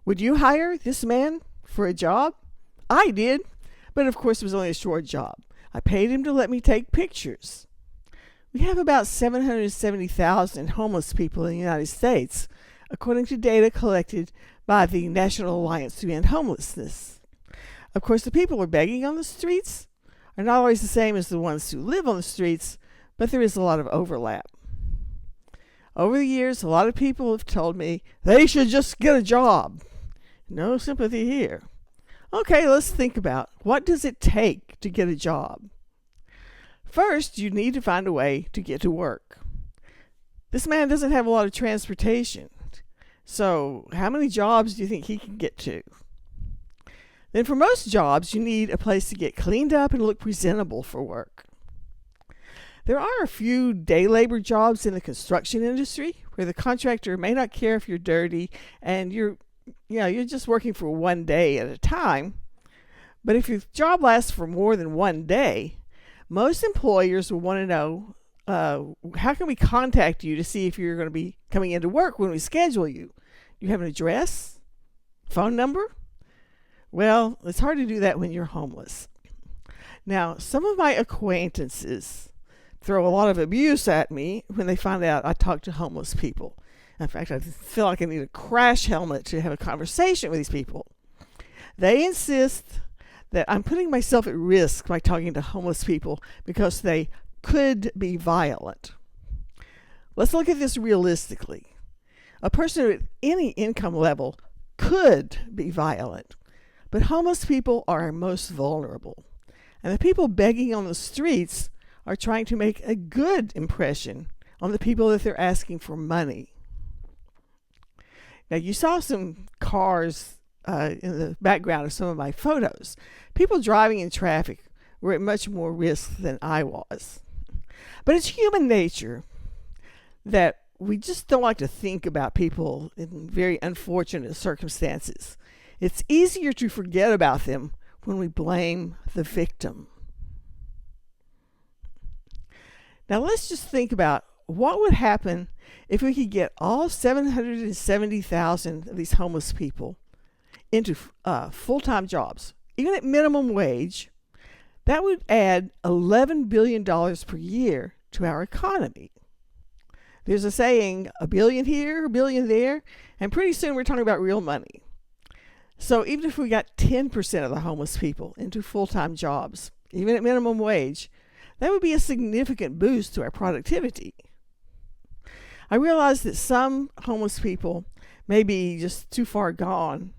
Would you hire this man for a job? I did, but of course it was only a short job. I paid him to let me take pictures. We have about 770,000 homeless people in the United States, according to data collected by the National Alliance to End Homelessness. Of course, the people who are begging on the streets are not always the same as the ones who live on the streets, but there is a lot of overlap. Over the years, a lot of people have told me they should just get a job. No sympathy here. Okay, let's think about what does it take to get a job. First, you need to find a way to get to work. This man doesn't have a lot of transportation, so how many jobs do you think he can get to? Then for most jobs, you need a place to get cleaned up and look presentable for work. There are a few day labor jobs in the construction industry where the contractor may not care if you're dirty and you're just working for one day at a time. But if your job lasts for more than one day, most employers will want to know, how can we contact you to see if you're going to be coming into work when we schedule you? Do you have an address? Phone number? Well, it's hard to do that when you're homeless. Now, some of my acquaintances throw a lot of abuse at me when they find out I talk to homeless people. In fact, I feel like I need a crash helmet to have a conversation with these people. They insist that I'm putting myself at risk by talking to homeless people because they could be violent. Let's look at this realistically. A person at any income level could be violent, but homeless people are our most vulnerable. And the people begging on the streets are trying to make a good impression on the people that they're asking for money. Now, you saw some cars in the background of some of my photos. People driving in traffic were at much more risk than I was. But it's human nature that we just don't like to think about people in very unfortunate circumstances. It's easier to forget about them when we blame the victim. Now let's just think about what would happen if we could get all 770,000 of these homeless people into full-time jobs, even at minimum wage. That would add $11 billion per year to our economy. There's a saying, a billion here, a billion there, and pretty soon we're talking about real money. So even if we got 10% of the homeless people into full-time jobs, even at minimum wage, that would be a significant boost to our productivity. I realize that some homeless people may be just too far gone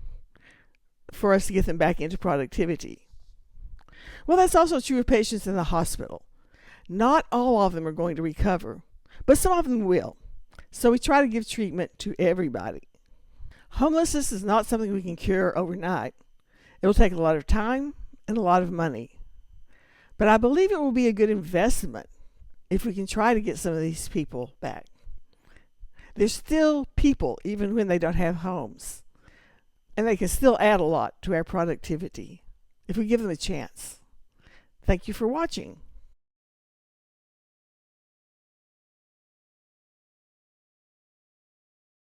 for us to get them back into productivity. Well, that's also true of patients in the hospital. Not all of them are going to recover, but some of them will. So we try to give treatment to everybody. Homelessness is not something we can cure overnight. It will take a lot of time and a lot of money. But I believe it will be a good investment if we can try to get some of these people back. They're still people even when they don't have homes. And they can still add a lot to our productivity if we give them a chance. Thank you for watching.